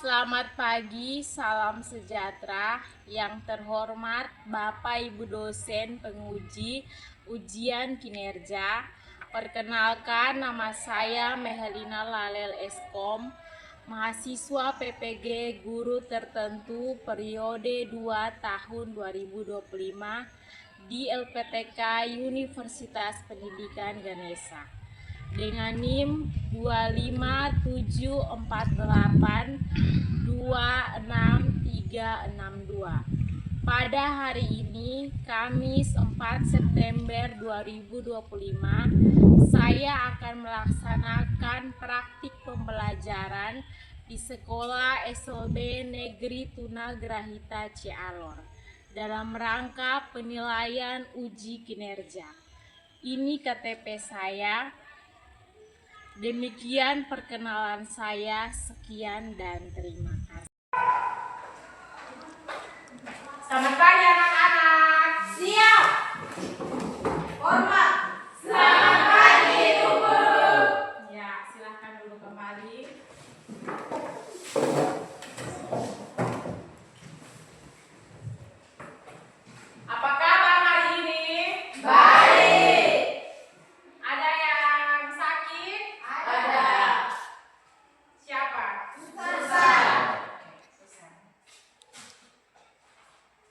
Selamat pagi, salam sejahtera. Yang terhormat Bapak Ibu dosen penguji ujian kinerja. Perkenalkan, nama saya Mehelina Lalel Eskom, mahasiswa PPG Guru Tertentu periode 2 tahun 2025 di LPTK Universitas Pendidikan Ganesha dengan NIM 25748266362. Pada hari ini, Kamis 4 September 2025, saya akan melaksanakan praktik pembelajaran di Sekolah SLB Negeri Tunagrahita Cialor dalam rangka penilaian uji kinerja. Ini KTP saya. Demikian perkenalan saya, sekian dan terima kasih. Selamat pagi anak-anak. Siap. Hormat. Selamat pagi Ibu Guru. Ya, silahkan dulu kembali. Apa kabar hari ini? Baik. Ada yang sakit? Ada. Siapa? Susan.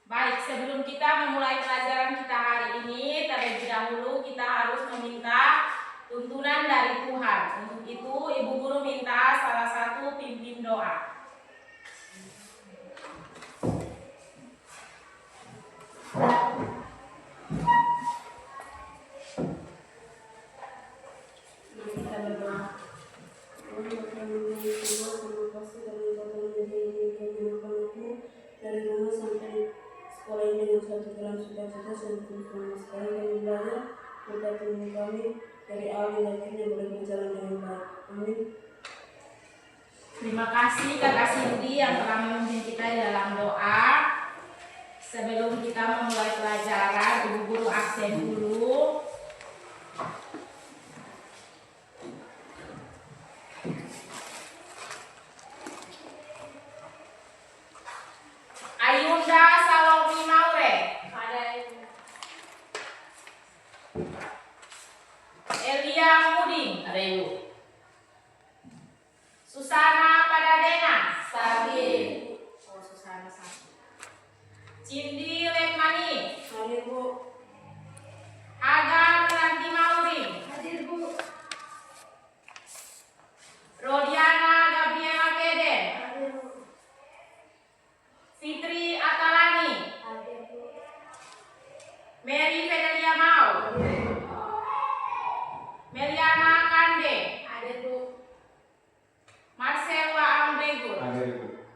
Baik, sebelum kita memulai pelajaran kita hari ini, terlebih dahulu kita harus meminta tuntunan dari Tuhan. Untuk itu, Ibu Guru minta salah satu pimpin doa. Kita berdoa. Dari rumah sampai sekolah ini dengan suatu dalam sukacita sampai sekarang kami belajar berkat ilmu kami dari awal hingga akhirnya boleh berjalan dengan baik. Amin. Terima kasih Kakak Cindy yang telah memimpin kita di dalam doa. Sebelum kita memulai pelajaran, Ibu Guru absen dulu. Ayunda Salomi Maure. Ada Ibu. Elia Muding. Ada Ibu. Susana Padadena. Sakit. Oh, Susana sakit. Cindy Lekmani. Hadir Bu. Aga Meranti Mauring. Hadir Bu. Rodiana Gabriela Keden. Hadir Bu. Fitri Atalani. Hadir Bu. Mary Fedelia Mau. Meliana Kande. Hadir Bu. Marcella Ambego. Hadir Bu.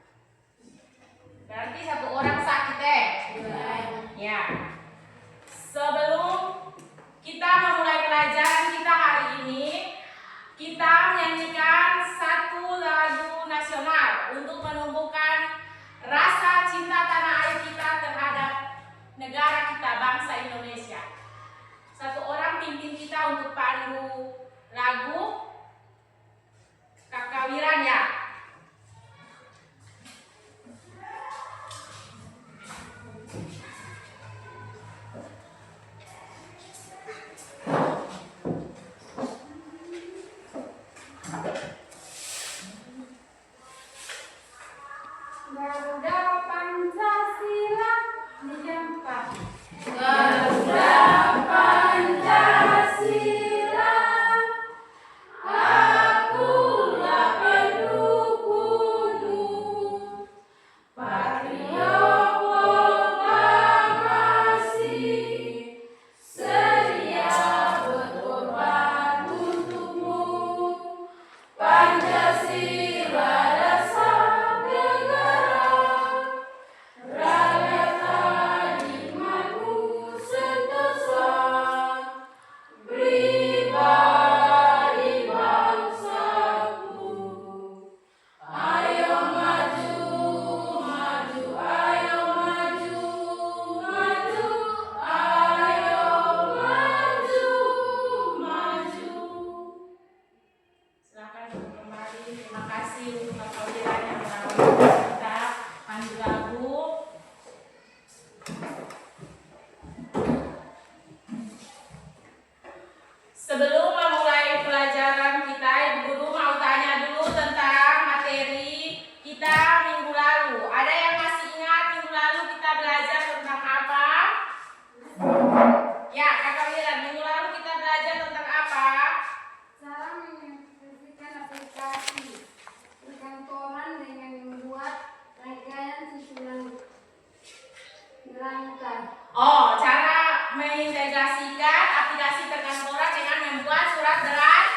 Berarti satu orang sakit ya. Sebelum kita memulai pelajaran kita hari ini, kita menyanyikan satu lagu nasional untuk menumbuhkan rasa cinta tanah air kita terhadap negara kita, bangsa Indonesia. Satu orang pimpin kita untuk pandu lagu. Kakak Wiran ya. Garuda Pancasila dijampak. Garuda Pancasila, akulah pendukungmu, patriot proklamasi, sedia berkorban untukmu, Pancasila dasar negara, rakyat nikmatmu sentosa, pribadi bangsaku. Ayo maju, maju, ayo maju, maju, ayo maju, maju. Silakan kembali. Terima kasih untuk Kakak Wiran yang Kita pandu lagu. Sebelum memulai pelajaran kita, Ibu Guru mau tanya dulu tentang materi kita minggu lalu. Ada yang masih ingat minggu lalu kita belajar tentang apa? Ya, Kakak Wiran, minggu lalu kita belajar tentang apa? Cara mengintegrasikan aplikasi perkantoran dengan membuat rangkaian susunan berangkat. Oh, cara mengintegrasikan aplikasi perkantoran dengan membuat surat berantai.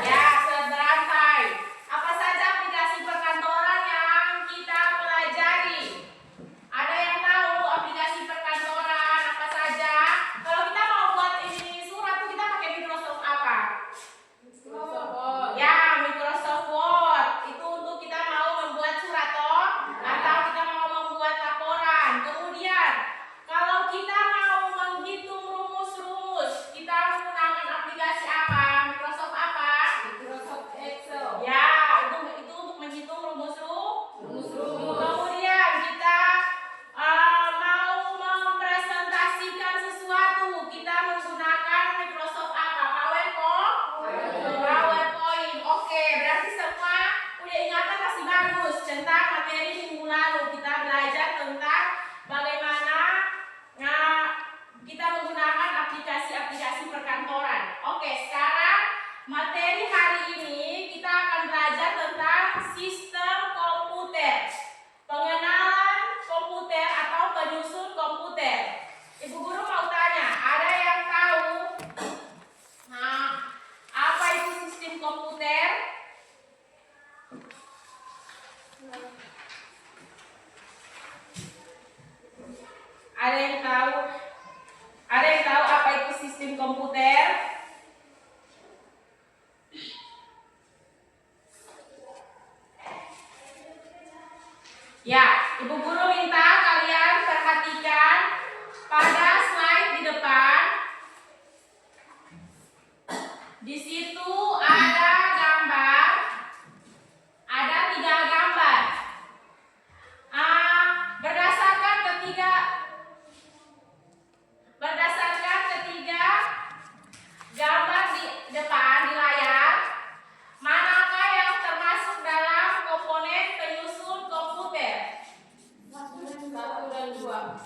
Ya, surat berantai. Apa saja aplikasi perkantoran yang kita pelajari? Ada yang tahu aplikasi perkantoran apa saja? Kalau kita mau buat ini surat tuh kita pakai Microsoft apa? Ya, Microsoft Word. Itu untuk kita mau membuat surat toh, atau kita mau membuat laporan. Kemudian kalau kita mau menghitung rumus-rumus, kita menggunakan aplikasi apa? Microsoft apa? Microsoft Excel. Ya, itu untuk menghitung rumus. Kemudian kita mau mempresentasikan sesuatu, kita menggunakan Microsoft apa? PowerPoint. Oke, berarti semua udah ingatan masih bagus tentang materi minggu lalu. Kita belajar tentang bagaimana kita menggunakan aplikasi-aplikasi perkantoran. Oke, sekarang materi hari ini kita akan belajar tentang sistem komputer, pengenalan komputer atau penyusun komputer. Ibu Guru mau tanya, ada yang tahu apa itu sistem komputer? Ada yang tahu? Ada yang tahu apa itu sistem komputer? Ya, Ibu Guru minta kalian perhatikan pada slide di depan. Di situ ada gambar, ada 3 gambar. Berdasarkan ketiga gambar di depan di layar, manakah yang termasuk dalam komponen penyusun komputer? 1 dan 2.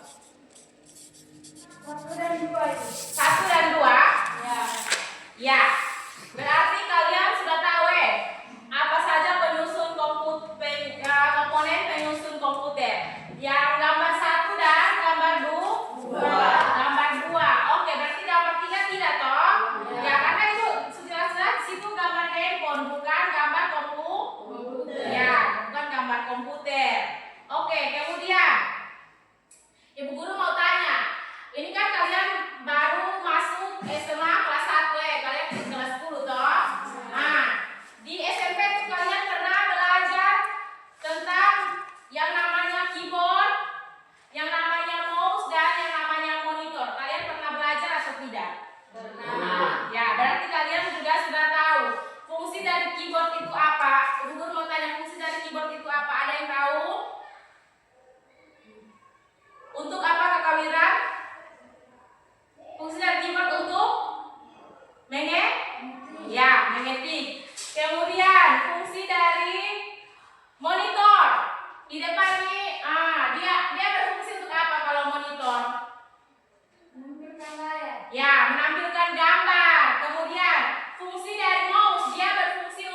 1 dan 2? Ya. Ya. Berarti kalian sudah tahu apa saja komponen penyusun komputer. Yang gambar 1 dan gambar 2. Gambar 2. Oke, berarti gambar 3 tidak toh? Ya, karena itu jelas-jelas di situ gambar handphone, bukan gambar komputer. Ya, bukan gambar komputer. Oke, kemudian Ibu Guru mau tanya, ini kan kalian baru masuk SMA kelas 1 kalian kelas 10 toh? Nah, di SMP tuh kalian pernah belajar tentang yang namanya keyboard, yang namanya mouse, dan yang namanya monitor. Kalian pernah belajar atau tidak? Pernah. Ya, berarti kalian juga sudah tahu fungsi dari keyboard itu apa. Ibu Guru mau tanya, fungsi dari keyboard itu apa? Ada yang tahu? Untuk apa, Kakak Wira? Fungsi dari keyboard untuk mengetik. Kemudian fungsi dari monitor di depan ini, dia berfungsi untuk apa kalau monitor? Menampilkan layar. Ya, menampilkan gambar. Kemudian fungsi dari mouse, dia berfungsi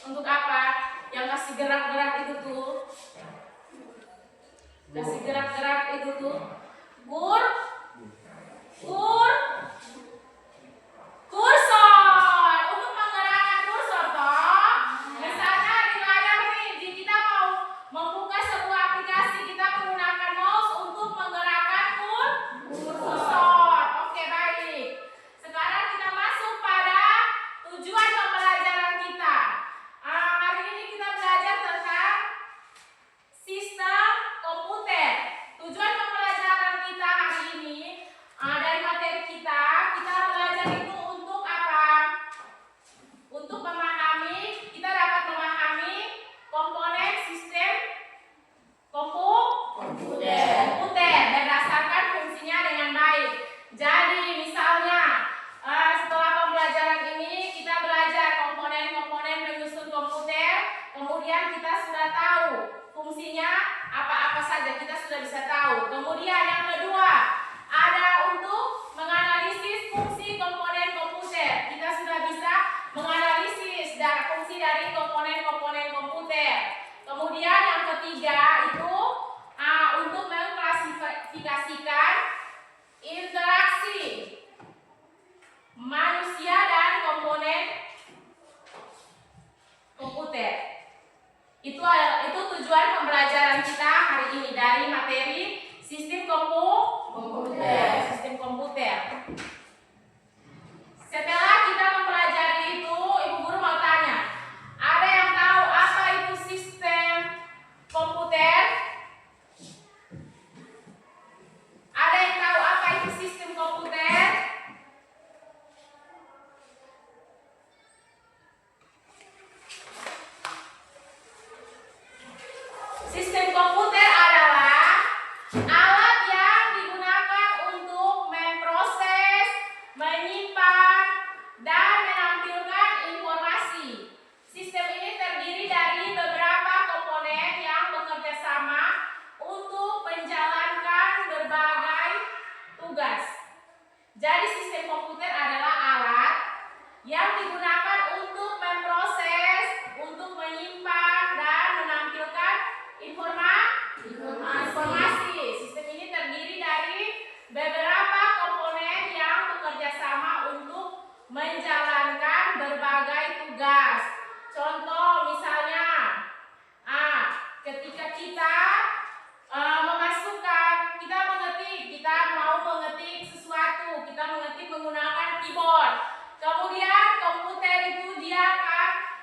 untuk apa? Yang kasih gerak-gerak itu tuh. Kasih gerak-gerak itu tuh. Kursor. Untuk menggerakkan kursor toh. Misalnya di layar nih, kita mau membuka sebuah aplikasi, kita menggunakan mouse untuk menggerakkan kursor. Oke, baik. Sekarang kita masuk pada tujuan pembelajaran kita. Hari ini kita belajar tentang sistem komputer. Tujuan pembelajaran kita hari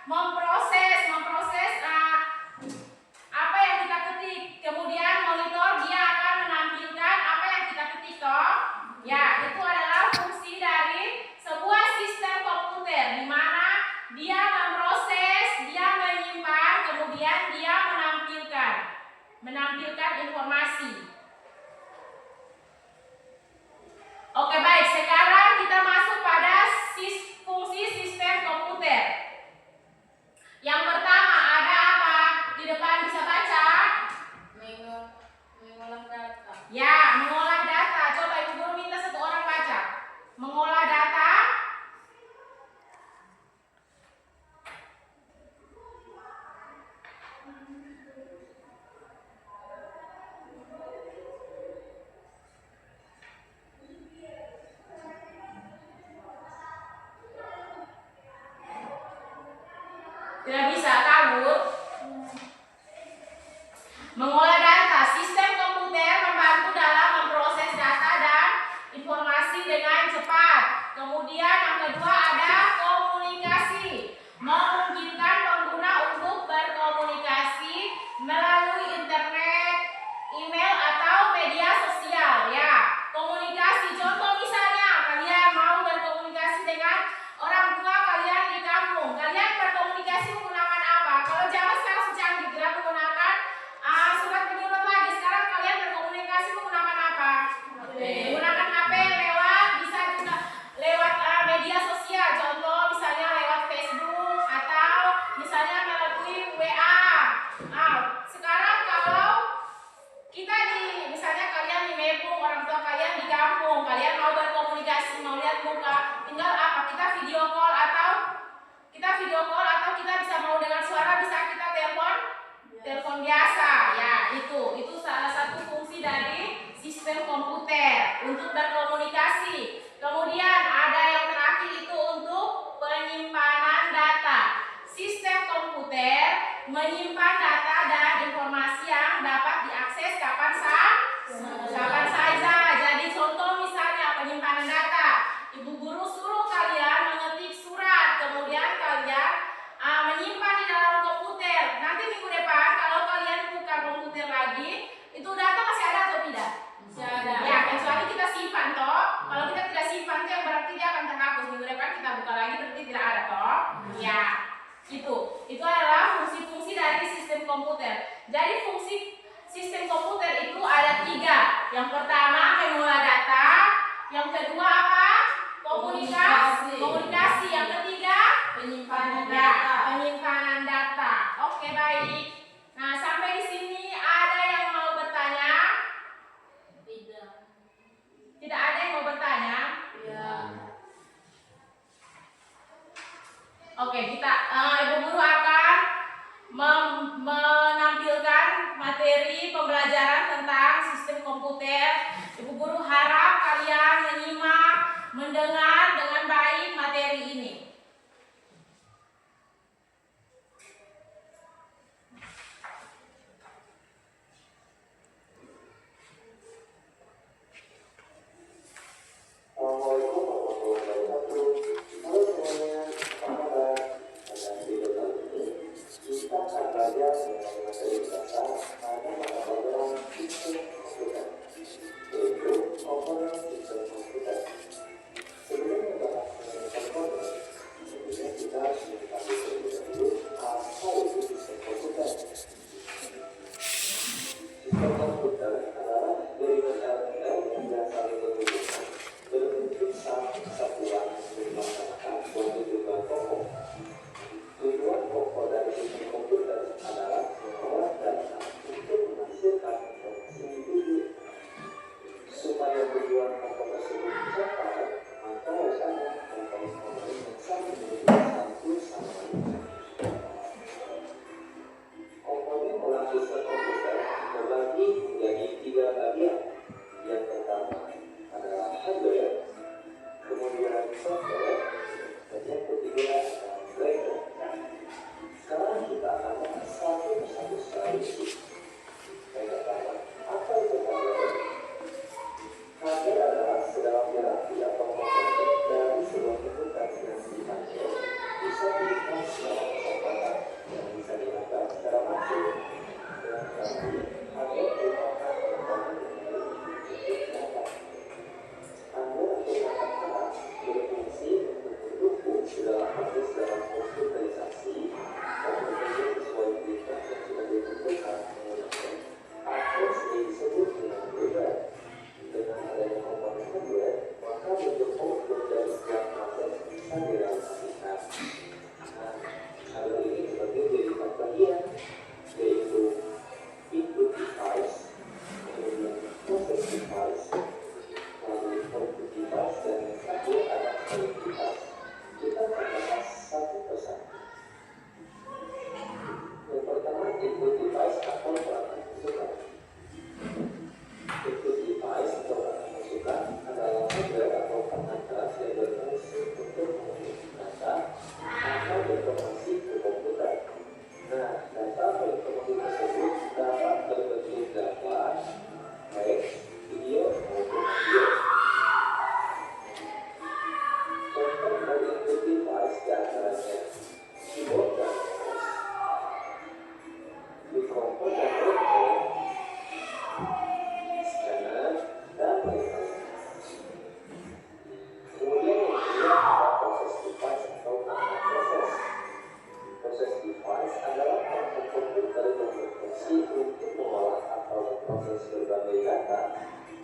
memproses apa yang kita ketik. Kemudian monitor dia akan menampilkan apa yang kita ketik toh. Ya, itu adalah fungsi dari sebuah sistem komputer di mana dia memproses, dia menyimpan, kemudian dia menampilkan informasi. Oke, baik. Sekarang kita masuk pada fungsi sistem komputer. Yang pertama ada apa? Di depan bisa baca? Mengolah data. Ya, mengolah data. Coba Ibu Guru minta satu orang baca. Mengolah data. Tidak bisa kabur. Mengolah data. Sistem komputer membantu dalam memproses data dan informasi dengan cepat. Kemudian yang kedua ada komunikasi. Memungkinkan pengguna untuk berkomunikasi melalui internet, email atau media sosial. Ya, komunikasi. Contoh misalnya kalian mau berkomunikasi dengan orang tua kalian di kampung. Kalian berkomunikasi menggunakan apa? Kalau zaman sekarang secanggih, tidak menggunakan surat menyurat lagi. Sekarang kalian berkomunikasi menggunakan apa? Menggunakan HP bisa juga lewat media sosial. Contoh misalnya lewat Facebook atau misalnya melalui WA. Sekarang kalau kita misalnya kalian di Mebung, orang tua kalian di kampung, kalian mau berkomunikasi, mau lihat muka, tinggal apa? Kita video call atau kita bisa mau dengar suara, bisa kita telepon biasa. Ya, itu salah satu fungsi dari sistem komputer untuk berkomunikasi. Kemudian ada yang terakhir itu untuk penyimpanan data. Sistem komputer menyimpan data dan informasi yang dapat diakses kapan saja. Jadi contoh misalnya penyimpanan data. Ibu guru suruh kalian mengetik surat, kemudian kalian menyimpan di dalam komputer. Nanti minggu depan kalau kalian buka komputer lagi, itu data masih ada atau tidak? Masih ada. Ya, kecuali kita simpan toh. Kalau kita tidak simpan itu yang berarti dia akan terhapus. Minggu depan kita buka lagi berarti tidak ada toh. Ya, itu adalah fungsi-fungsi dari sistem komputer. Jadi fungsi sistem komputer itu ada 3. Yang pertama mengolah data, yang kedua apa? Komunikasi. Yang ketiga Penyimpanan ya, data. penyimpanan data. Oke, baik. Nah, sampai di sini ada yang mau bertanya? Tidak ada yang mau bertanya? Ya. Oke, Ibu Guru akan menampilkan materi pembelajaran tentang sistem komputer. Ibu Guru harap kalian menyimak, mendengar dengan baik materi ini. Sebelum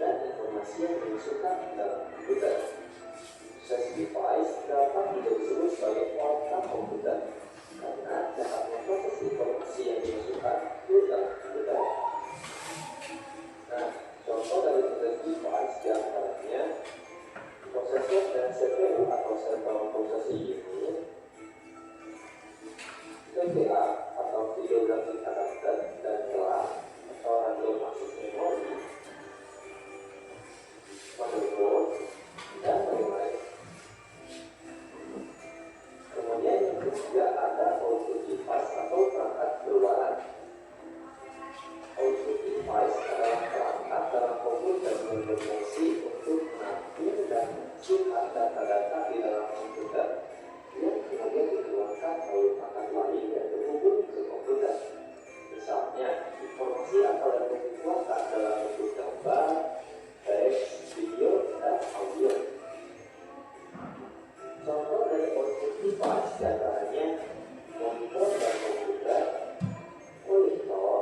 dan informasi yang dimasukkan dalam komputer. Sukses device dapat juga disebut sebagai perangkat komputer karena dapat memproses informasi yang dimasukkan ke dalam komputer. Nah, contoh dari sukses device diantaranya prosesor dan CPU atau central processing unit, VGA atau video graphic adapter dan RAM atau random access memory, motherboard, dan lain-lain. Kemudian yang ketiga ada output device atau perangkat berwarna. Output device adalah perangkat dalam komputer yang berfungsi untuk menampung dan menghasilkan data-data di dalam komputer yang kemudian dikeluarkan oleh perangkat lain yang terhubung ke komputer. Misalnya, informasi atau data dikeluarkan dalam bentuk gambar, teks, video, dan audio. Contoh dari output device diantaranya monitor dan komputer, monitor,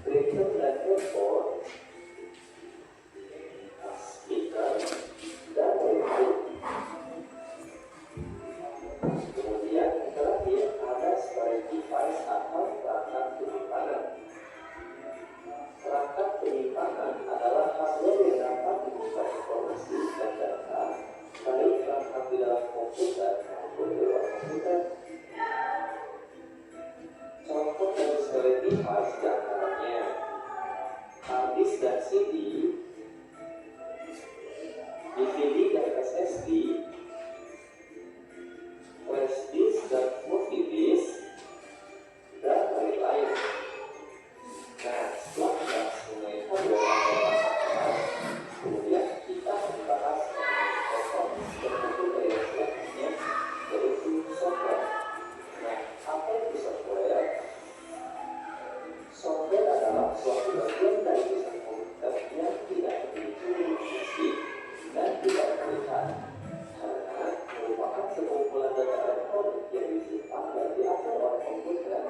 printer dan handphone, speaker, dan lain-lain. Kemudian yang terakhir ada storage device atau perangkat penyimpanan. Perangkat penyimpanan adalah hardware yang dapat menyimpan informasi dan data baik perangkat di dalam komputer maupun di luar komputer. Contoh dari storage device diantaranya hard disk dan CD, DVD dan SSD, flash disk dan movie disk, dan lain-lain. Nah, setelah membahas mengenai hardware atau perangkat, kemudian kita membahas mengenai komponen komputer yang selanjutnya, yaitu software. Nah, apa itu software? Software adalah suatu bagian dari desain komputer yang tidak memiliki unit fisik dan tidak terlihat, karena merupakan sekumpulan data elektronik yang disimpan dan diatur oleh komputer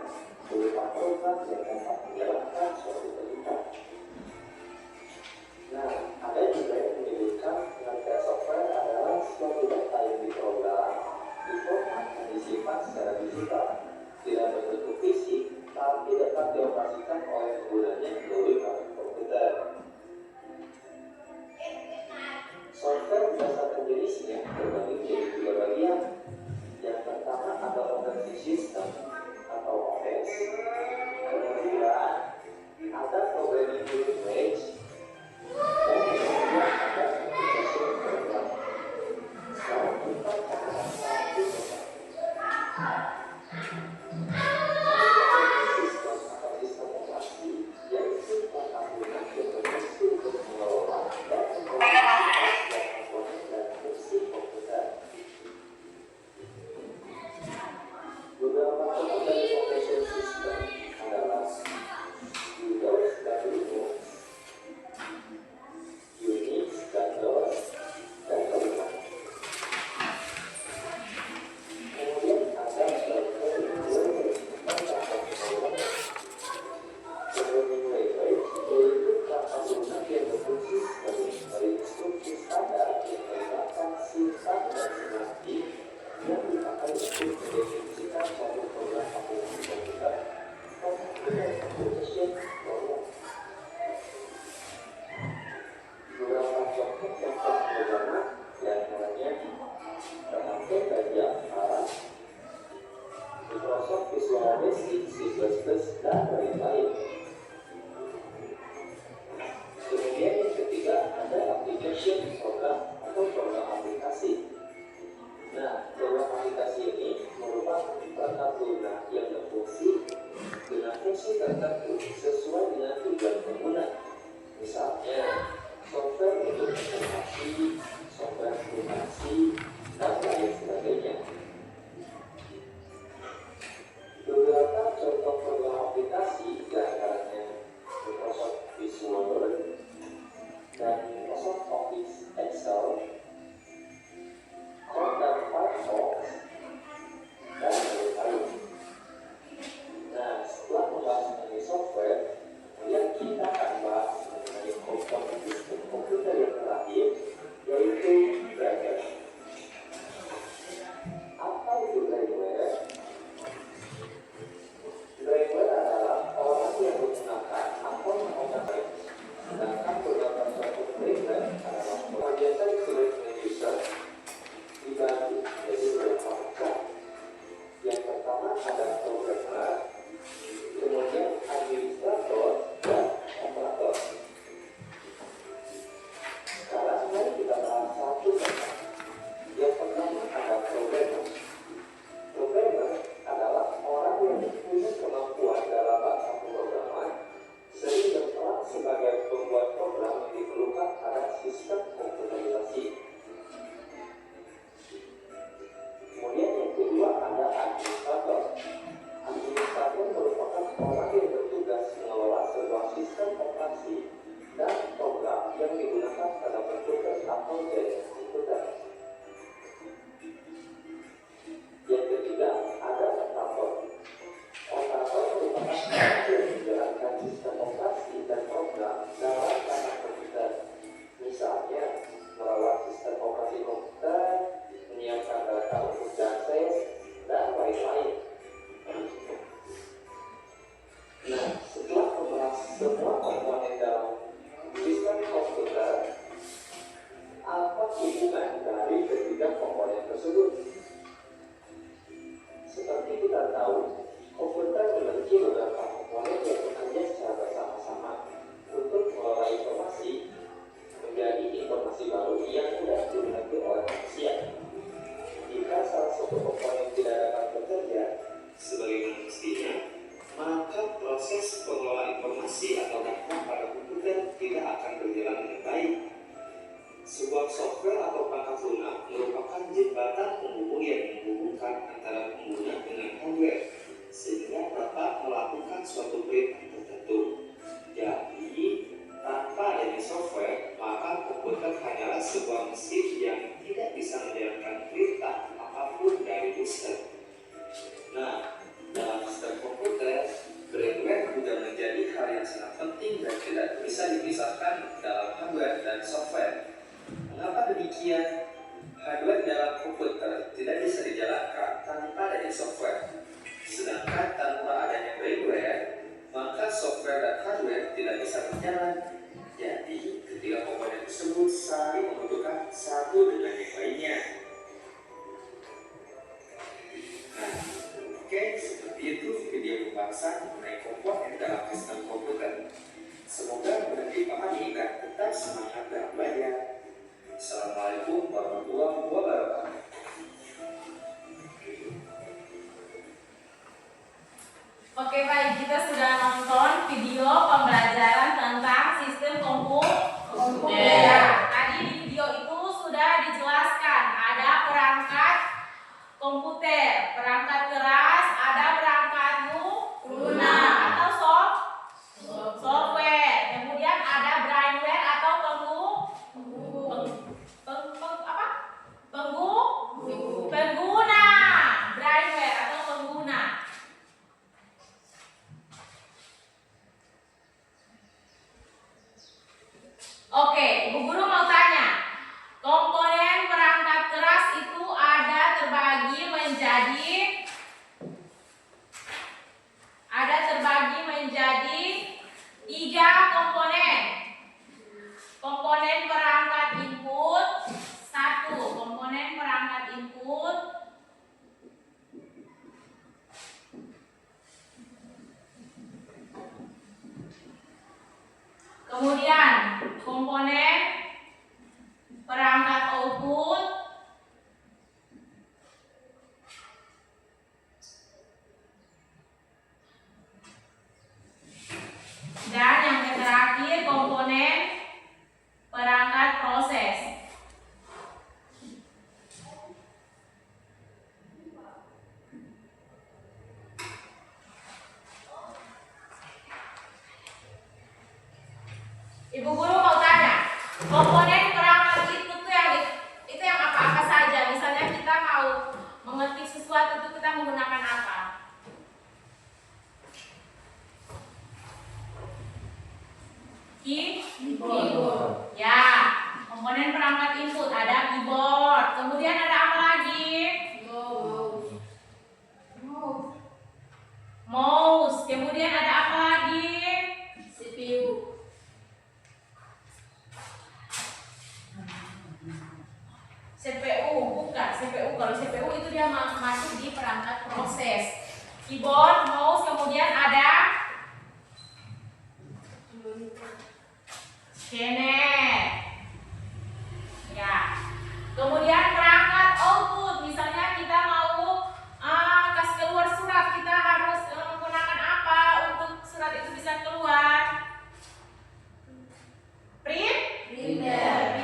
berupa program yang dapat menjalankan suatu perintah. Nah, ada juga yang menyebutkan pengertian software adalah suatu data yang diprogram, diformat dan disimpan secara digital, tidak berbentuk fisik, tapi dapat dioperasikan oleh penggunanya melalui komputer. Software berdasarkan jenisnya terbagi menjadi 3 bagian. Yang pertama ada operating system atau OS. Kemudian ada programming language. Dan kemudian ada application program. Sekarang kita akan membahas sistem atau sistem operasi yang bersifat akuntan yang berfungsi untuk mengelola dan mengkomunikasikan komponen dan fungsi komputer. Beberapa contoh dari operation system adalah Windows dan Linux, Unix dan DOS, dan lain-lain. Kemudian ada programming language yaitu perangkat lunak yang berfungsi sebagai instruksi standar yang melibatkan sintaks dan semantik yang dipakai untuk mendefinisikan suatu program aplikasi komputer atau application program. Beberapa contoh program diantaranya PHP dan Java, Microsoft Visual Basic, C++, dan lain-lain. Kemudian yang ketiga ada application program atau program aplikasi. Nah, program aplikasi ini merupakan perangkat lunak yang berfungsi dengan fungsi tertentu sesuai dengan tujuan pengguna. Misalnya, software untuk informasi, software aplikasi, dan lain sebagainya. Beberapa contoh program aplikasi diantaranya Microsoft Visual dan Microsoft Office Excel, dan Firefox, dan lain-lain. Nah, setelah membahas mengenai software, kemudian kita akan bahas tersebut saling membutuhkan satu dengan yang lainnya. Nah, oke, seperti itu video pembahasan mengenai komponen dalam sistem komputer. Semoga mudah dipahami dan tetap semangat dalam belajar. Assalamualaikum warahmatullahi wabarakatuh. Oke, baik, kita sudah nonton video pembelajaran tentang sistem komputer. Ya, tadi di video itu sudah dijelaskan ada perangkat komputer, perangkat keras, ada perangkat lunak atau software. Kemudian ada brainware atau pengguna. Brainware atau pengguna. Oke, Ibu Guru mau tanya, komponen perangkat keras itu ada terbagi menjadi 3 komponen. Komponen perangkat input, 1 komponen perangkat input, kemudian komponen perangkat output, dan yang terakhir komponen perangkat proses. Ibu Guru mau tanya, komponen perangkat input itu yang apa-apa saja. Misalnya kita mau mengetik sesuatu itu kita menggunakan apa? Keyboard. Ya, komponen perangkat input ada keyboard. Kemudian ada apa lagi? Mouse. Kemudian ada apa lagi? CPU. CPU, bukan CPU. Kalau CPU itu dia masuk di perangkat proses. Keyboard, mouse, kemudian ada scanner. Ya. Kemudian perangkat output, misalnya kita mau kasih keluar surat, kita harus menggunakan apa untuk surat itu bisa keluar? Printer.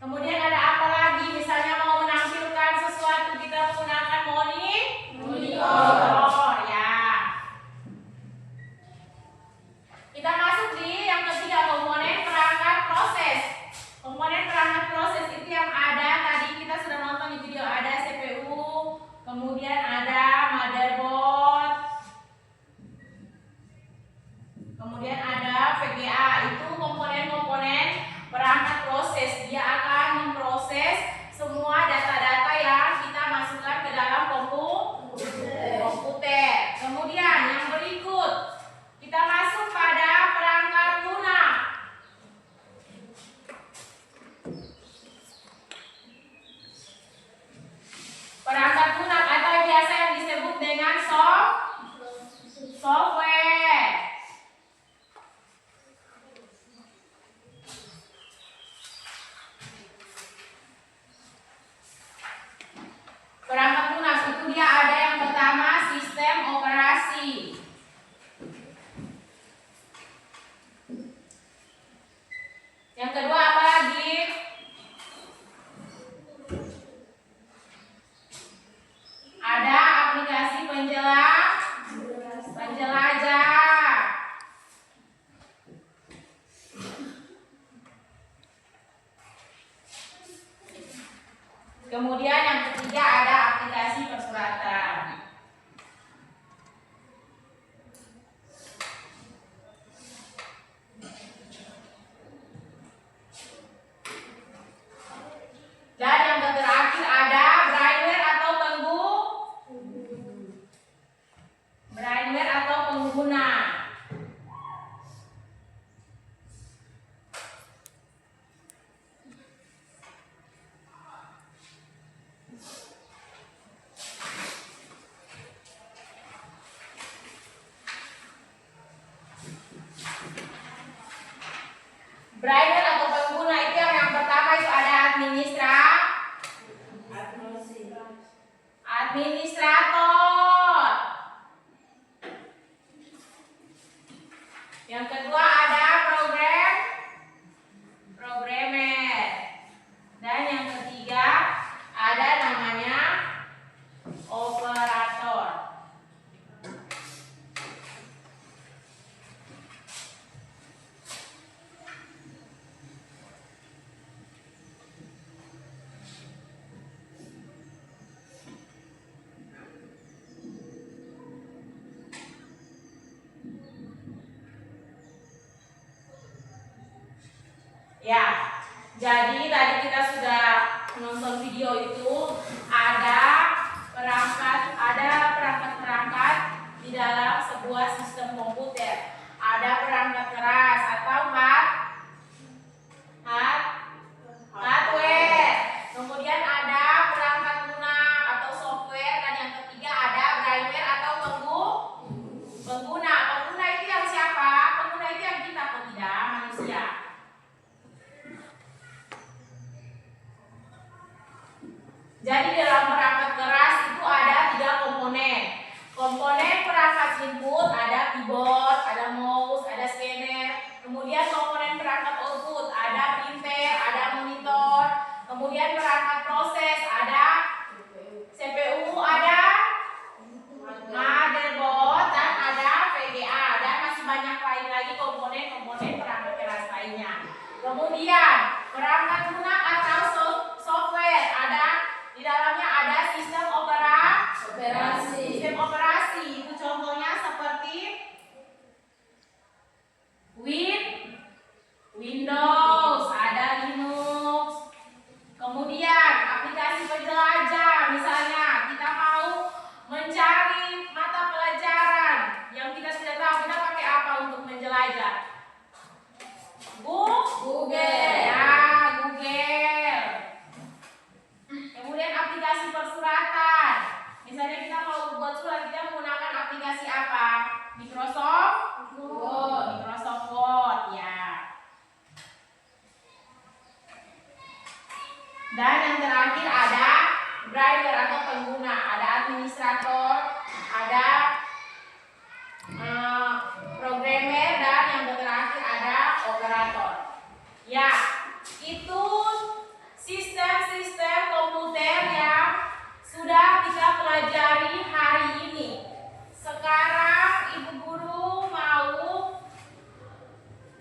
Kemudian ada apa lagi? Misalnya mau menampilkan sesuatu kita menggunakan monitor. Ya. Kita masuk di yang ketiga, komponen perangkat proses. Komponen perangkat proses itu yang ada tadi kita sudah nonton di video, ada CPU, kemudian ada motherboard, kemudian ada VGA. Itu komponen-komponen perangkat proses. Dia akan memproses semua data-data yang kita masukkan ke dalam komputer. Kemudian yang berikut, kita masuk pada perangkat lunak. Perangkat lunak atau biasa yang disebut dengan software. Perangkat lunak itu dia ada yang pertama sistem operasi. Yang kedua apa lagi? Ada aplikasi penjelajah. Kemudian yang ketiga ada aplikasi persuratan. Dan yang terakhir ada brainware atau pengguna. administrator. Yang kedua ada programmer. Dan yang ketiga ada namanya operator. Ya, jadi tadi kita sudah menonton video itu ada perangkat-perangkat di dalam sebuah sistem komputer. Ada perangkat keras atau hardware. Kemudian ada perangkat lunak atau software, dan yang ketiga ada brainware atau pengguna. Pengguna itu yang siapa? Pengguna itu yang kita atau tidak? Manusia. Jadi dalam perangkat keras itu ada 3 komponen. Komponen perangkat input ada keyboard, ada mouse, ada scanner. Kemudian komponen perangkat output ada printer, ada monitor. Kemudian perangkat proses ada CPU, ada motherboard, dan ada VGA. Dan masih banyak lain lagi komponen-komponen perangkat keras lainnya. Kemudian perangkat lunak atau software ada di dalamnya ada sistem operasi. Sistem operasi itu contohnya seperti Windows, ada Linux. Kemudian aplikasi penjelajah, misalnya kita mau mencari mata pelajaran yang kita tidak tahu, kita pakai apa untuk menjelajah? Google. Ya, Google. Kemudian aplikasi persuratan. Misalnya kita mau buat surat, kita menggunakan aplikasi apa? Microsoft Word, ya. Dan yang terakhir ada driver atau pengguna, ada administrator, ada programmer, dan yang terakhir ada operator. Ya, itu sistem-sistem komputer yang sudah kita pelajari hari ini. Sekarang Ibu Guru mau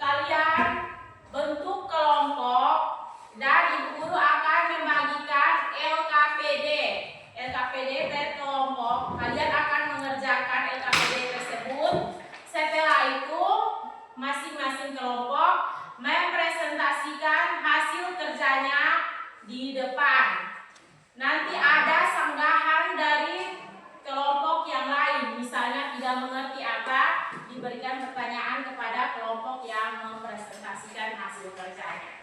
kalian bentuk kelompok, dan Ibu Guru akan membagikan LKPD per kelompok. Kalian akan mengerjakan LKPD tersebut. Setelah itu masing-masing kelompok mempresentasikan hasil kerjanya di depan. Nanti ada sanggahan dari kelompok yang lain, misalnya tidak mengerti apa, diberikan pertanyaan kepada kelompok yang mempresentasikan hasil kerjanya.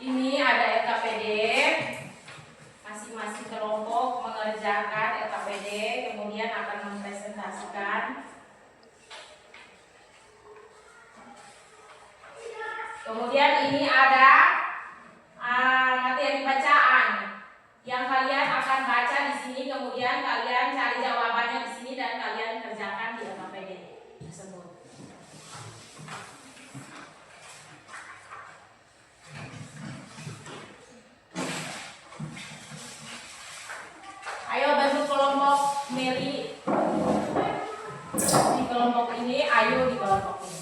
Ini ada LKPD, masing-masing kelompok mengerjakan LKPD, kemudian akan mempresentasikan. Kemudian ini ada materi bacaan yang kalian akan baca di sini, kemudian kalian cari jawabannya di sini dan kalian kerjakan di LKPD tersebut. Ayo bantu kelompok Mary. Di kelompok ini, ayo di kelompok ini.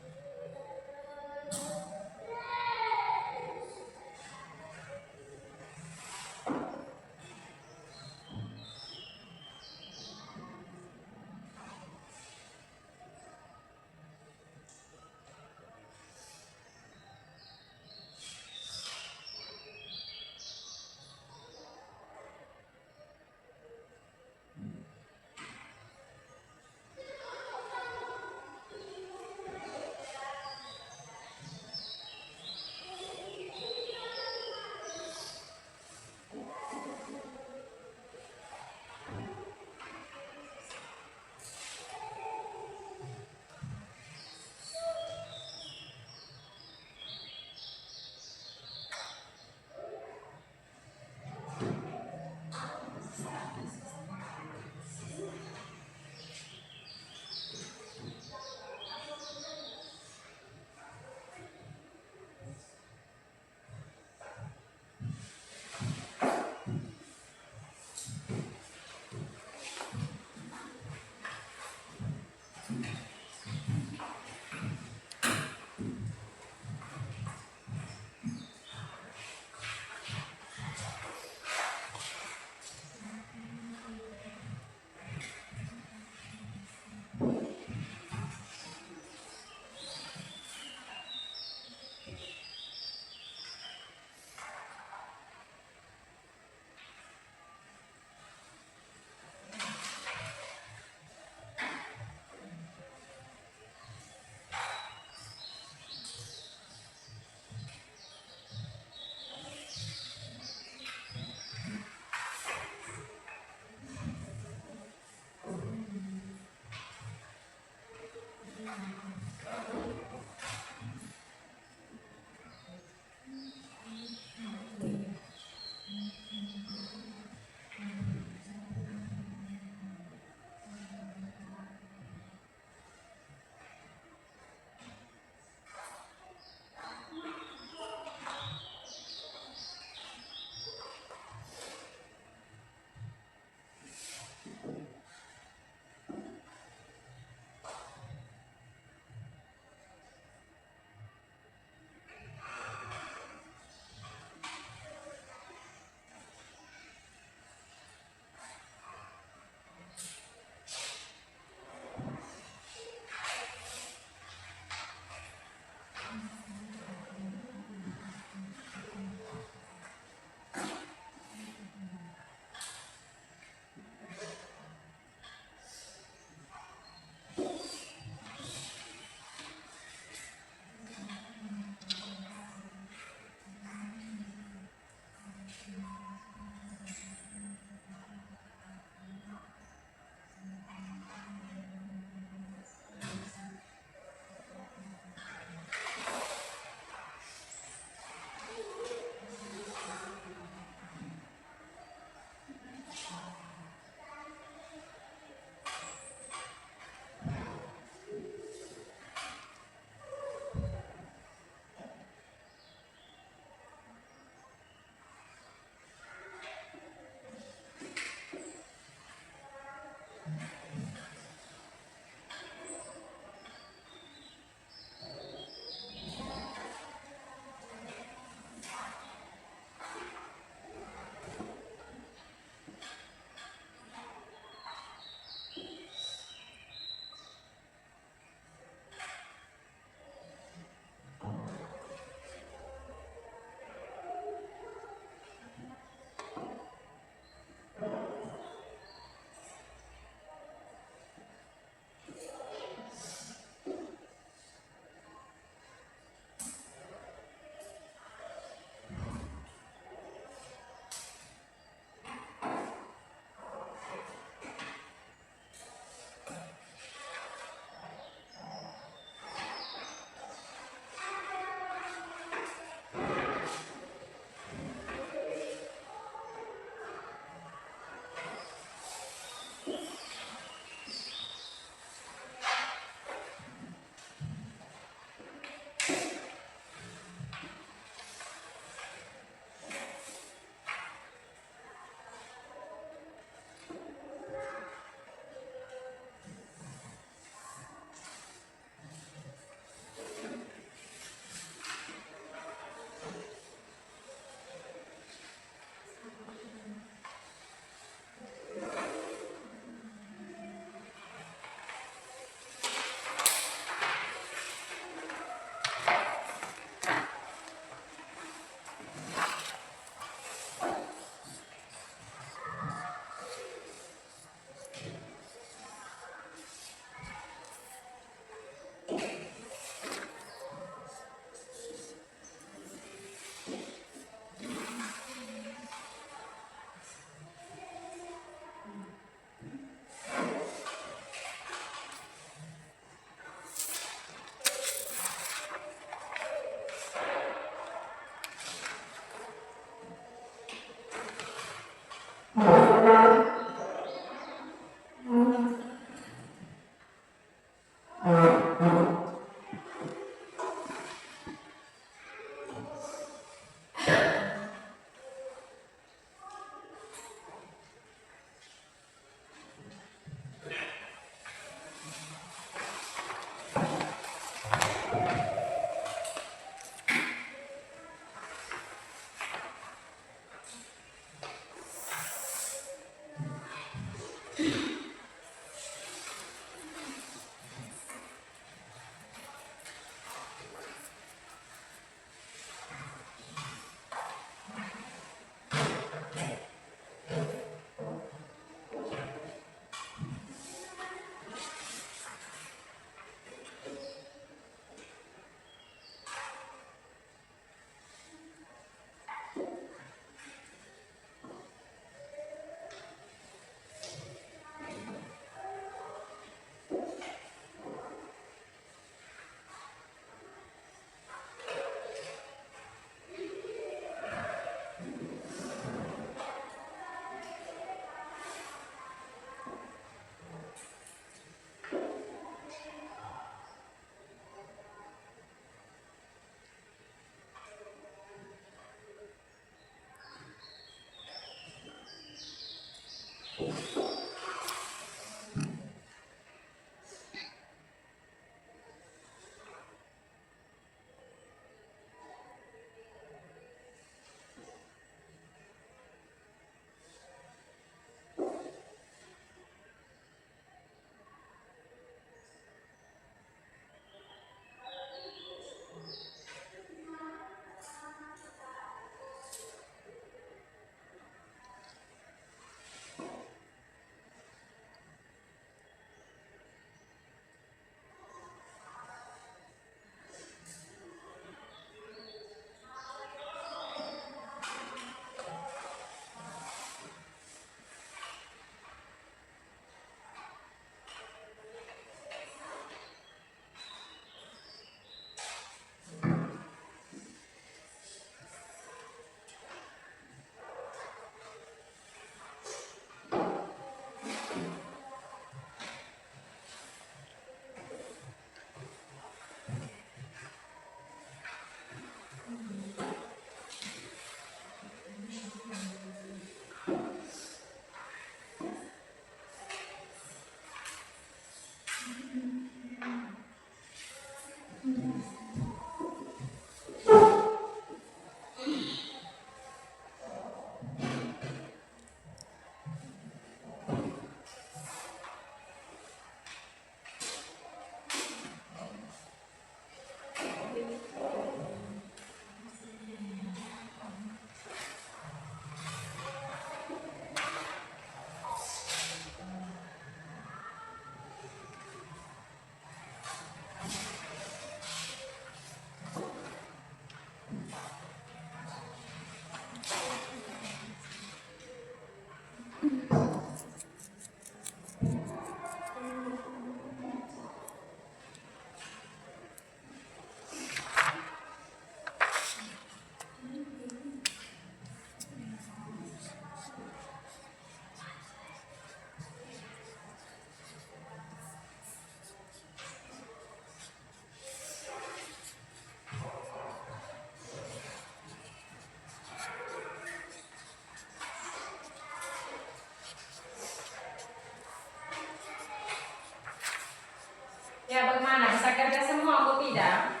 Ya bagaimana? Bisa kerja semua atau tidak?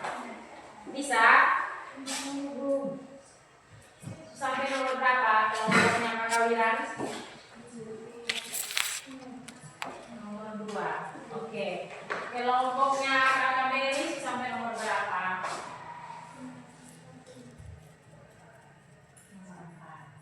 Bisa? Sampai nomor berapa kelompoknya Kakak Wiran? Nomor 2. Oke. Kelompoknya Kakak Beris sampai nomor berapa? Nomor 4.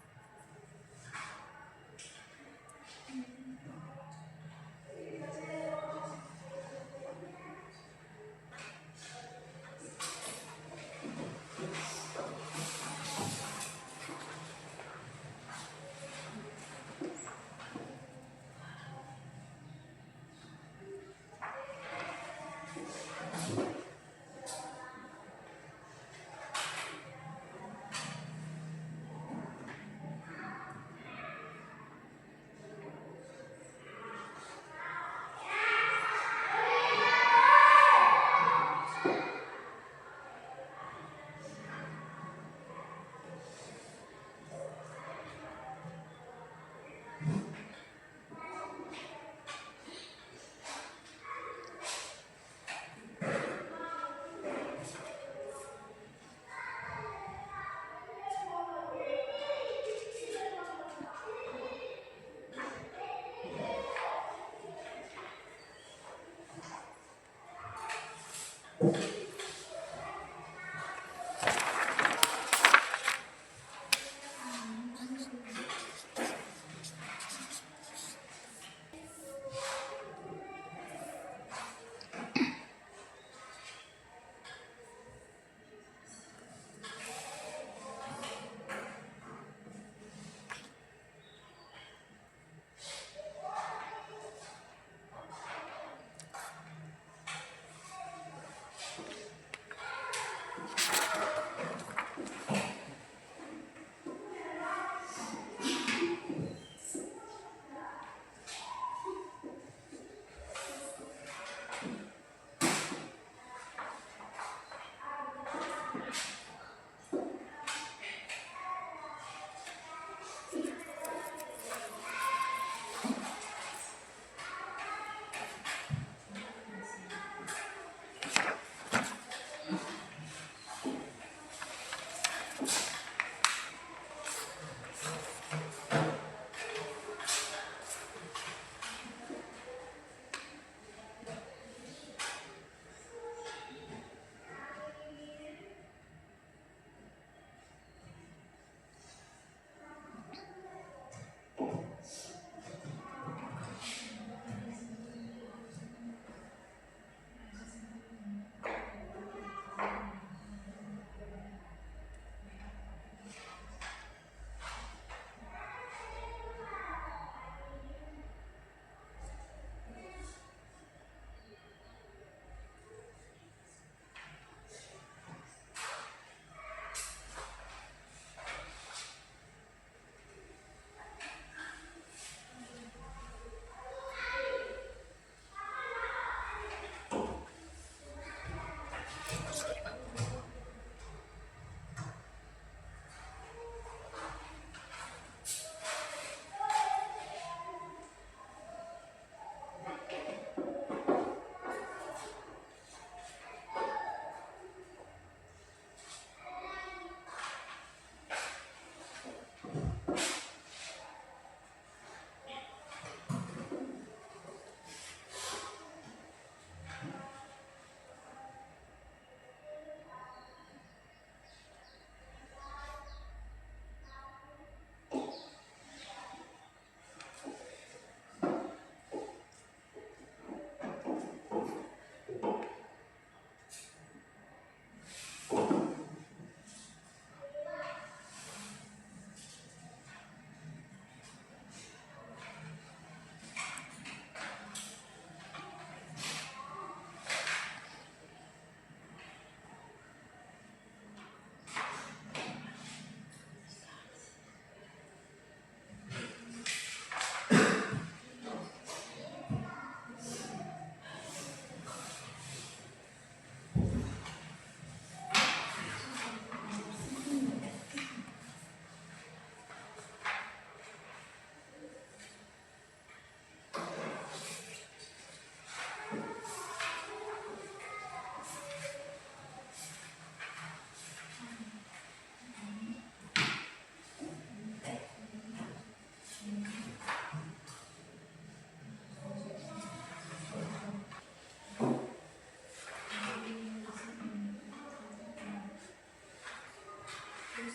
Sudah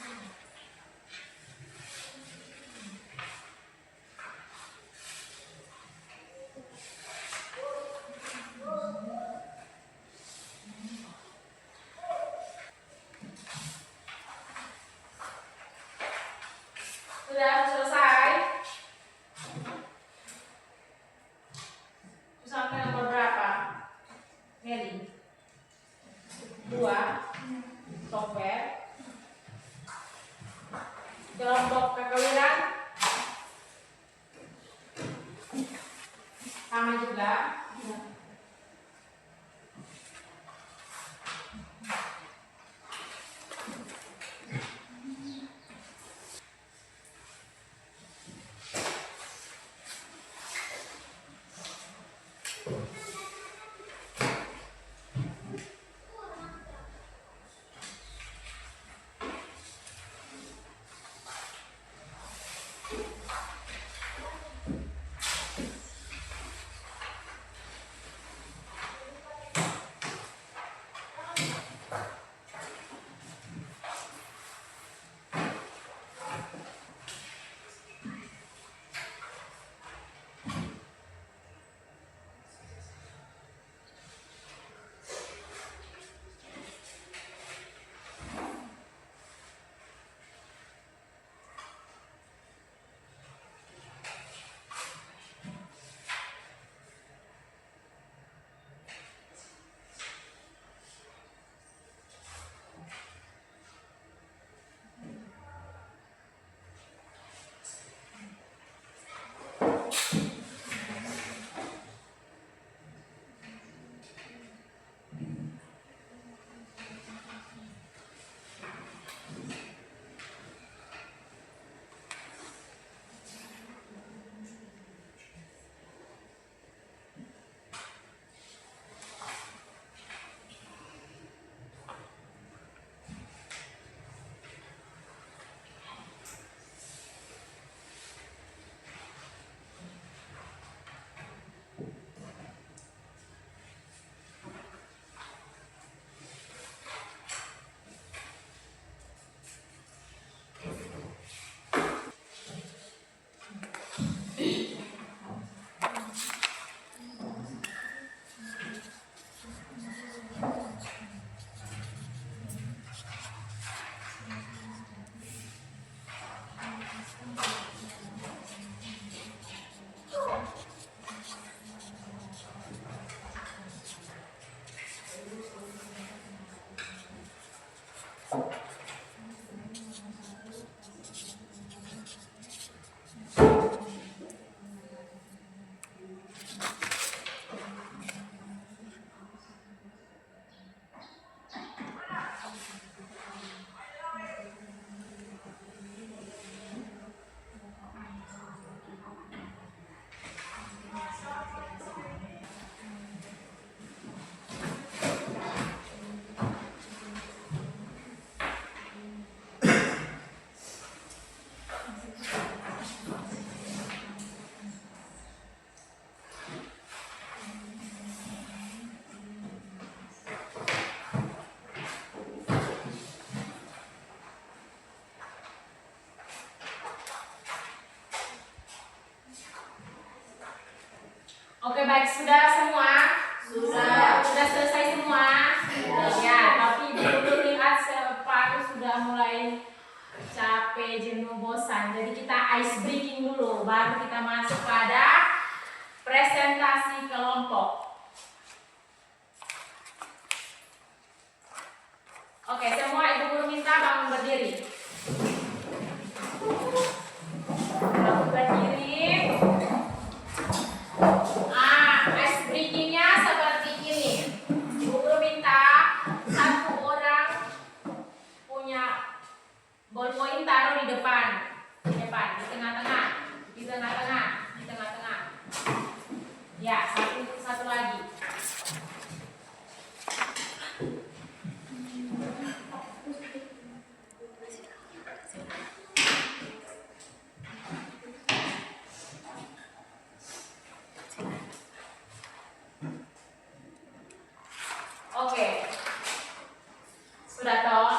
selesai? Sampai nomor berapa? Meli? 2. Software. Kelompok kekawinan sama juga. Oke, baik, sudah semua? Sudah selesai semua? Ya, tapi dulu lihat separuh sudah mulai capek, jenuh, bosan. Jadi kita ice breaking dulu, baru kita masuk pada presentasi kelompok. Oke, semua ibu guru minta bangun berdiri. Bangun berdiri. Ice breakingnya seperti ini. Ibu guru minta satu orang punya ballpoint taruh di depan, di tengah-tengah, di tengah-tengah. Ya, satu lagi. Oke, sudah toh.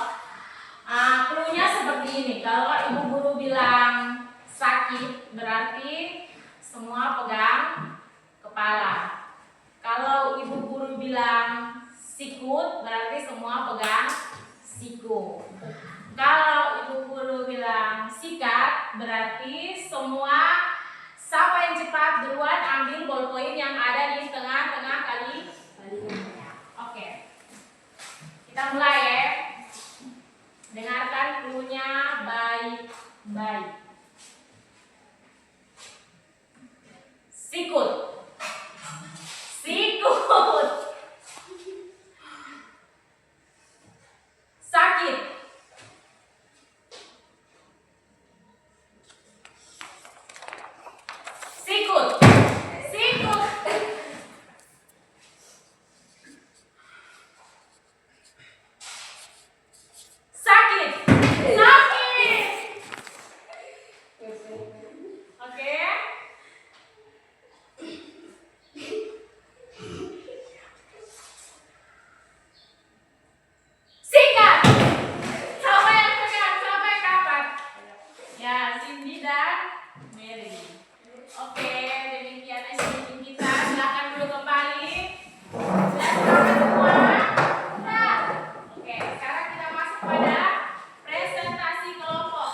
Cluenya begini, kalau ibu guru bilang sakit berarti semua pegang kepala. Kalau ibu guru bilang sikut berarti semua pegang siku. Kalau ibu guru bilang sikat berarti semua, siapa yang cepat duluan ambil ballpoint yang ada di tengah-tengah kali. Oke. Kita mulai ya. Dengarkan clue-nya baik-baik. Sikut. Sikut. Sakit. Sikut. Sikut. Sakit. Sakit. Oke. Sikat. Siapa yang pegang? Siapa yang kapan? Ya, Cindy dan Mary. Oke, demikian action kita. Silakan dulu kembali. Sudah sampai semua? Sudah. Oke, sekarang kita masuk pada presentasi kelompok.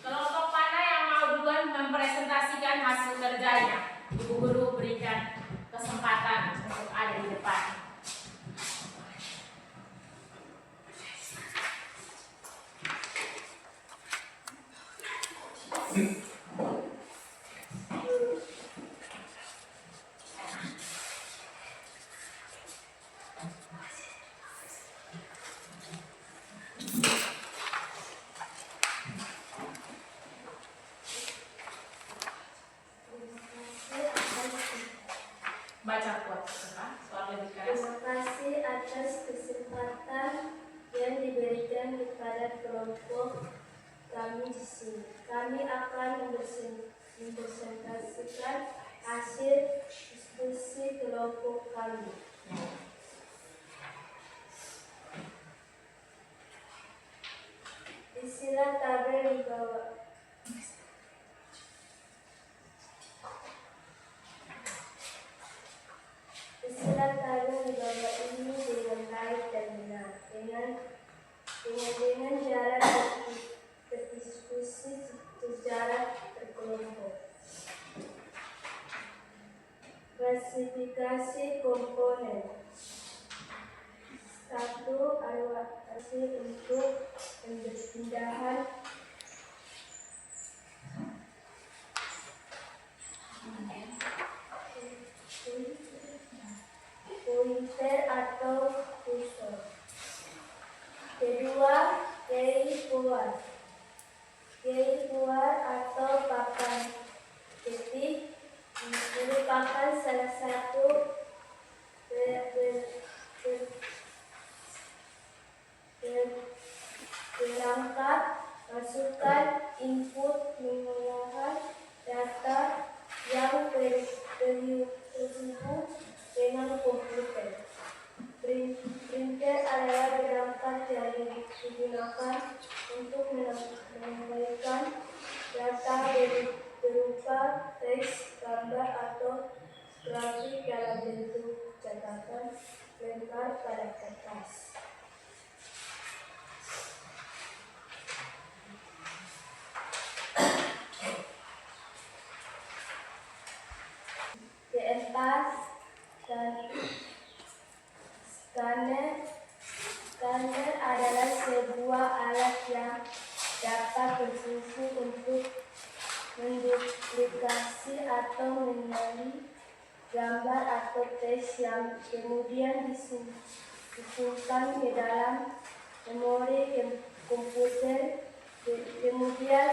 Kelompok mana yang mau duluan mempresentasikan hasil kerjanya? Ibu guru berikan kesempatan untuk ada di depan. Baca kuat, soal lebih keras. Terima kasih atas kesempatan yang diberikan kepada kelompok kami di sini. Kami akan mempresentasikan hasil diskusi kelompok kami. Istilah tabel di bawah. Istilah tabel di bawah ini dengan baik dan benar, dengan cara berdiskusi secara berkelompok. Klasifikasi komponen. 1. Alokasi untuk pemindahan pointer atau kursor. Kedua, keyboard atau papan ketik merupakan salah satu perangkat masukan input menggunakan data yang terhubung dengan komputer. Printer adalah perangkat yang digunakan untuk menyampaikan data berupa teks, gambar, atau grafik dalam bentuk catatan lembar pada kertas. Keempat, scanner adalah sebuah alat yang dapat berfungsi untuk menduplikasi atau mengenali gambar atau teks yang kemudian disimpan ke dalam memori komputer. Kemudian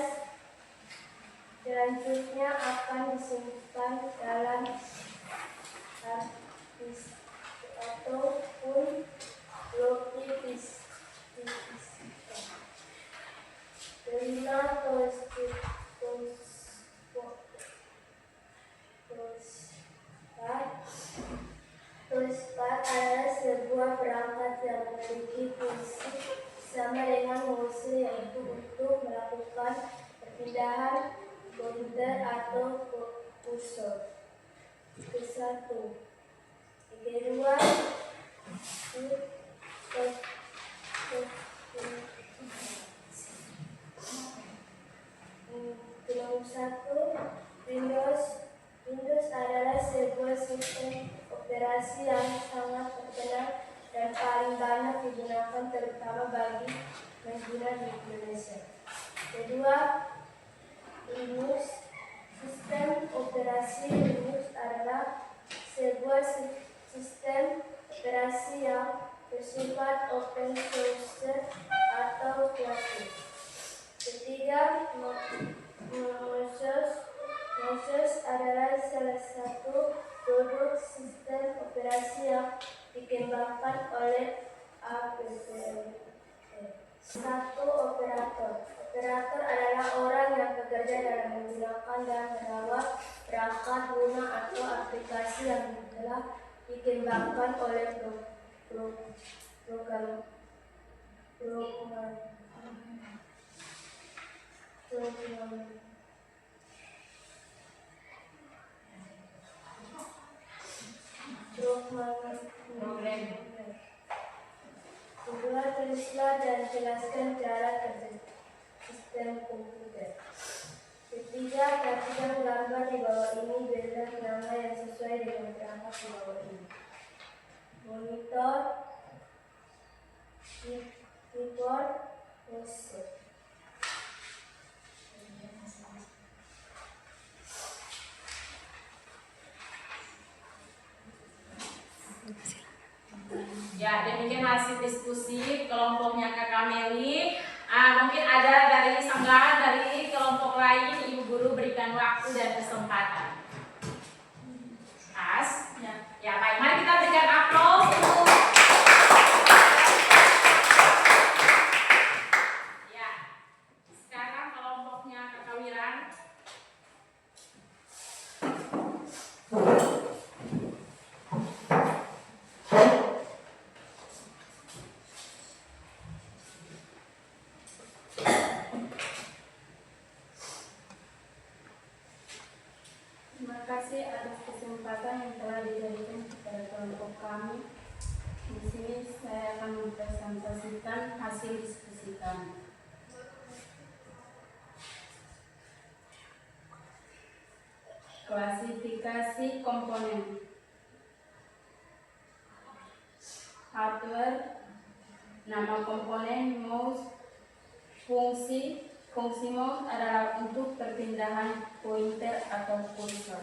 selanjutnya akan disimpan dalam hard disk ataupun floppy disk. Kelima, touchpad adalah sebuah perangkat yang memiliki fungsi sama dengan mouse, yaitu untuk melakukan perpindahan pointer atau kursor. Ke-1. Kedua, nomor 1, Windows adalah sebuah sistem operasi yang sangat terkenal dan paling banyak digunakan terutama bagi pengguna di Indonesia. Kedua, Linux. Sistem operasi Linux adalah sebuah sistem operasi yang bersifat open source atau klasik. Ketiga, Microsoft adalah salah satu produk sistem operasi yang dikembangkan oleh Apple. 1. Operator. Operator adalah orang yang bekerja dalam menggunakan dan merawat perangkat lunak atau aplikasi yang telah dikembangkan oleh programmer. Kedua, tulislah dan jelaskan cara kerja sistem komputer. Ketiga, perhatikan gambar di bawah ini, berikan nama yang sesuai dengan perangkat di bawah ini. Monitor, keyboard, mouse. Ya, demikian hasil diskusi kelompoknya Kakak Meli. Mungkin ada dari sanggahan dari kelompok lain, Ibu Guru berikan waktu dan kesempatan. Pas? Ya, baik. Mari kita berikan aplaus untuk ya. Sekarang kelompoknya Kakak Wiran. Terima kasih atas kesempatan yang telah diberikan kepada kelompok kami. Di sini saya akan mempresentasikan hasil diskusi kami. Klasifikasi komponen. Hardware, nama komponen, mouse, fungsi mouse adalah untuk perpindahan pointer atau kursor.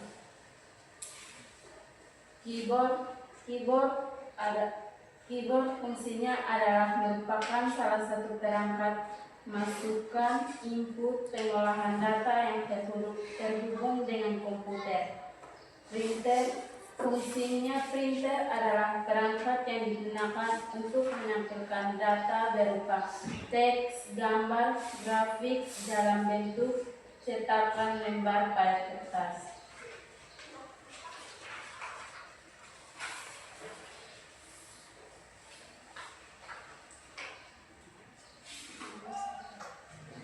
Keyboard fungsinya adalah merupakan salah satu perangkat masukan input pengolahan data yang terhubung dengan komputer. Printer adalah perangkat yang digunakan untuk menampilkan data berupa teks, gambar, grafik dalam bentuk cetakan lembar pada kertas.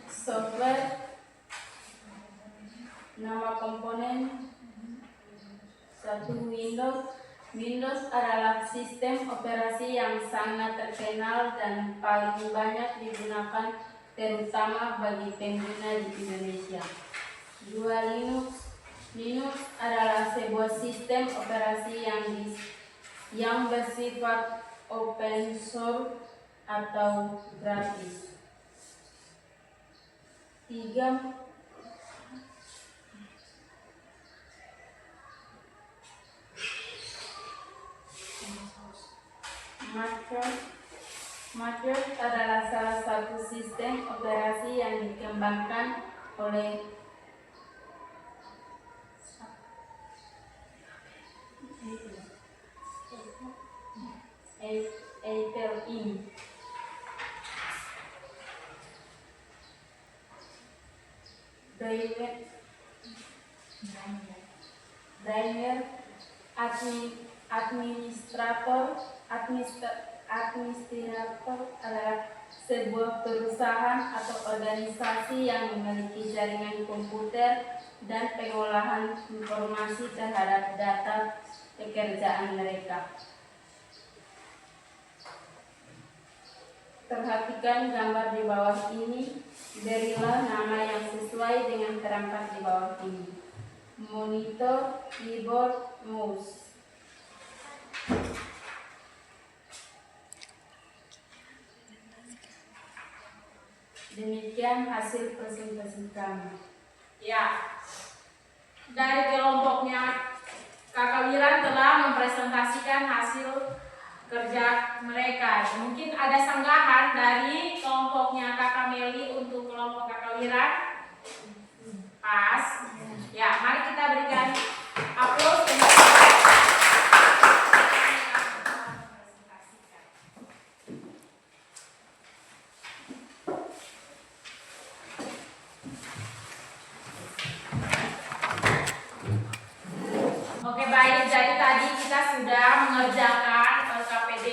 Software, nama komponen. 1. Windows adalah sistem operasi yang sangat terkenal dan paling banyak digunakan terutama bagi pengguna di Indonesia. 2. Linux adalah sebuah sistem operasi yang bersifat open source atau gratis. 3. Mac adalah salah satu sistem operasi yang dikembangkan oleh Apple Inc. Daimler administrator adalah sebuah perusahaan atau organisasi yang memiliki jaringan komputer dan pengolahan informasi terhadap data pekerjaan mereka. Perhatikan gambar di bawah ini, berilah nama yang sesuai dengan perangkat di bawah ini. Monitor, keyboard, mouse. Demikian hasil presentasi kami. Ya, dari kelompoknya Kakak Wiran telah mempresentasikan hasil kerja mereka. Mungkin ada sanggahan dari kelompoknya Kakak Meli untuk kelompok Kakak Wiran? Pas. Ya, mari kita berikan aplaus. Oke, baik, jadi tadi kita sudah mengerjakan LKPD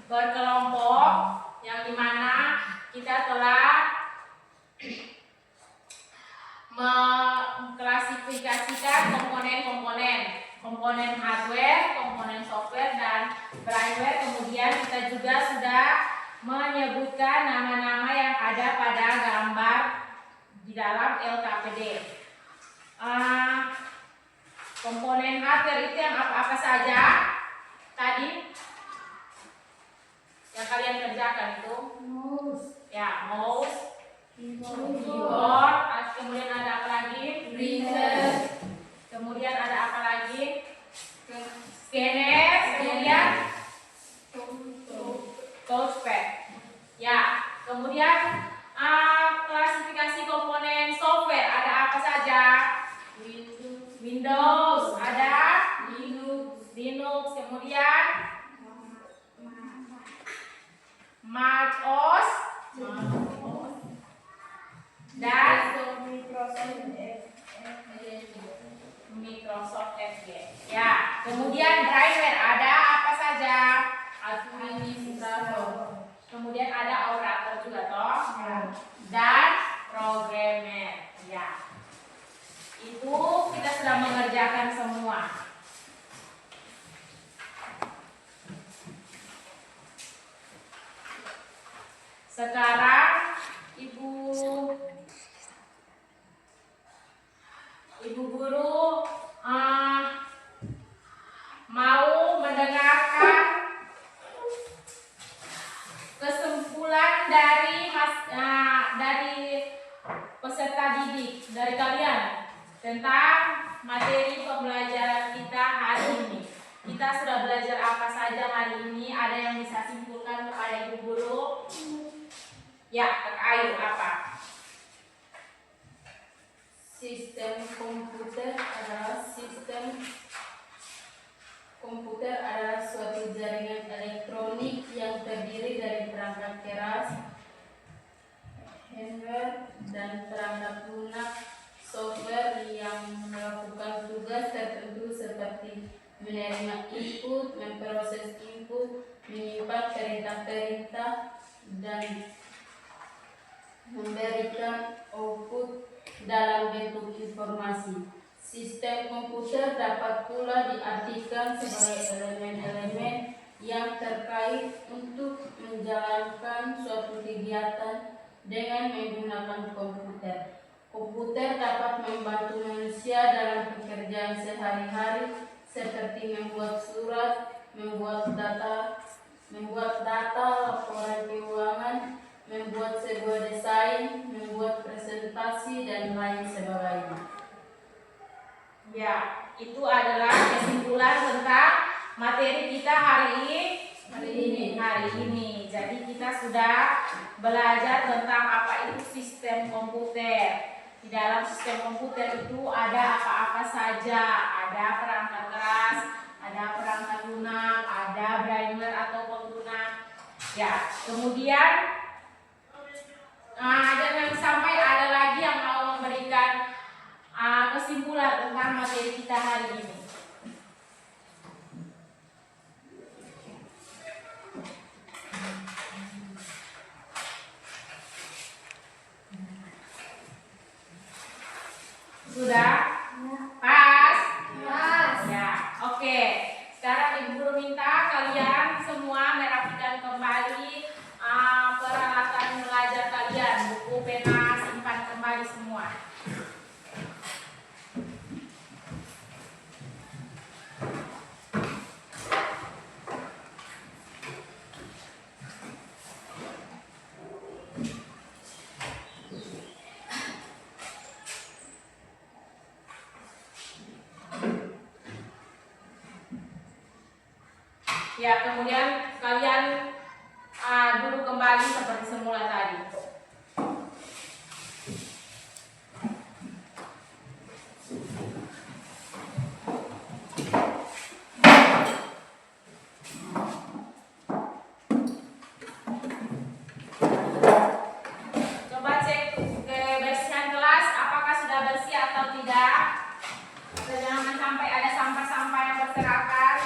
berkelompok, yang dimana kita telah mengklasifikasikan komponen hardware, komponen software, dan firmware. Kemudian kita juga sudah menyebutkan nama-nama yang ada pada gambar di dalam LKPD. Komponen hardware itu yang apa-apa saja tadi yang kalian kerjakan itu? Mouse, keyboard, kemudian ada apa lagi? Printer, kemudian ada apa lagi? Scanner, kemudian touchpad. Ya, kemudian klasifikasi komponen software ada apa saja? Windows, ada Linux, kemudian Mac OS dan Microsoft Edge. Ya, kemudian driver ada apa saja? Administrator. Kemudian ada operator juga toh. Dan programmer. Ya. Itu kita sudah mengerjakan semua. Sekarang Ibu guru mau mendengarkan kesimpulan dari peserta didik dari kalian tentang materi pembelajaran kita hari ini. Kita sudah belajar apa saja hari ini? Ada yang bisa simpulkan kepada Ibu guru? Ya, Ayu, apa? Sistem komputer adalah suatu jaringan elektronik yang terdiri dari perangkat keras, hardware, dan perangkat lunak software yang melakukan tugas tertentu seperti menerima input, memproses input, menyimpan perintah-perintah, dan memberikan output dalam bentuk informasi. Sistem komputer dapat pula diartikan sebagai elemen-elemen yang terkait untuk menjalankan suatu kegiatan dengan menggunakan komputer. Komputer dapat membantu manusia dalam pekerjaan sehari-hari seperti membuat surat, membuat data, laporan keuangan, membuat sebuah desain, membuat presentasi, dan lain sebagainya. Ya, itu adalah kesimpulan tentang materi kita hari ini. Jadi kita sudah belajar tentang apa itu sistem komputer. Di dalam sistem komputer itu ada apa-apa saja. Ada perangkat keras, ada perangkat lunak, ada driver atau pengguna. Ya, kemudian jangan sampai ada lagi yang mau memberikan kesimpulan tentang materi kita hari ini. Sudah? Pas? Ya, oke. Sekarang Ibu Guru minta kalian semua merapikan kembali peralatan belajar kalian. Buku, pena, simpan kembali semua. Ya, kemudian kalian duduk kembali seperti semula tadi. Coba cek kebersihan kelas, apakah sudah bersih atau tidak. Jangan sampai ada sampah-sampah yang berserakan.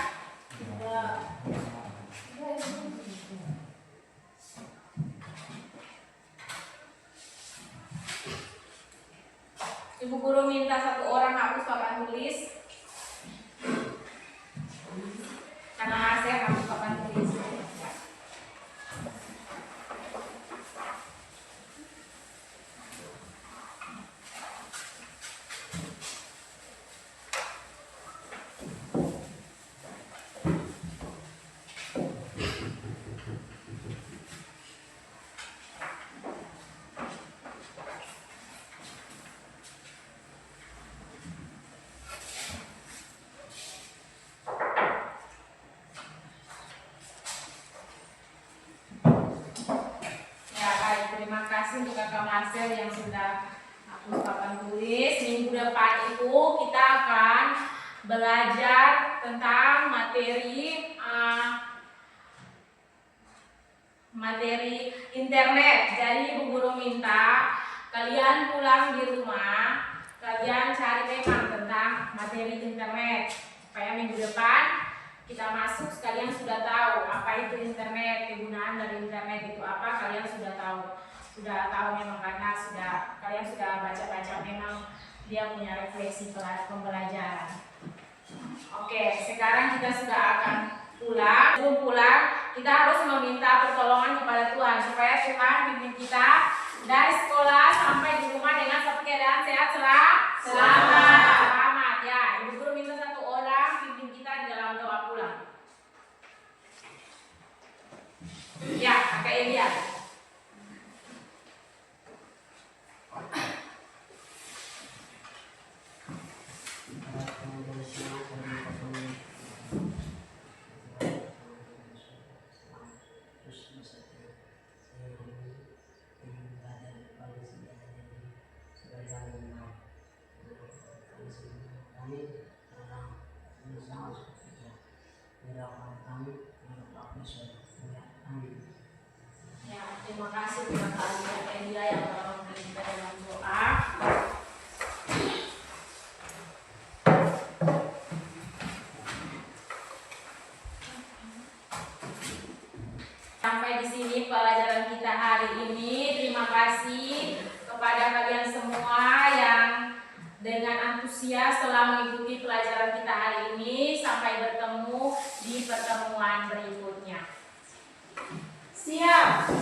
Ibu Guru minta satu orang hapus papan tulis, karena saya hapus papan tulis. Terima kasih untuk Kakak Marcel yang sudah hapus papan tulis. Minggu depan itu kita akan belajar tentang materi internet. Jadi Ibu Guru minta kalian pulang di rumah, kalian cari memang tentang materi internet supaya minggu depan kita masuk, kalian sudah tahu apa itu internet, kegunaan dari internet itu apa, kalian sudah tahu memang karena kalian sudah baca-baca, memang dia punya refleksi pembelajaran. Oke, sekarang kita sudah akan pulang. Sebelum pulang, kita harus meminta pertolongan kepada Tuhan supaya Tuhan bimbing kita dari sekolah sampai di rumah dengan keadaan sehat selamat. Ya, Ibu Guru minta satu orang bimbing kita di dalam doa pulang. Ya, Kakak Elia. Ya, terima kasih kepada Kak Elia yang telah memberi kita dalam doa. Sampai di sini pelajaran kita hari ini. Terima kasih kepada kalian semua yang dengan antusias telah mengikuti pelajaran kita hari ini. Sampai bertemu di pertemuan berikutnya. Siap.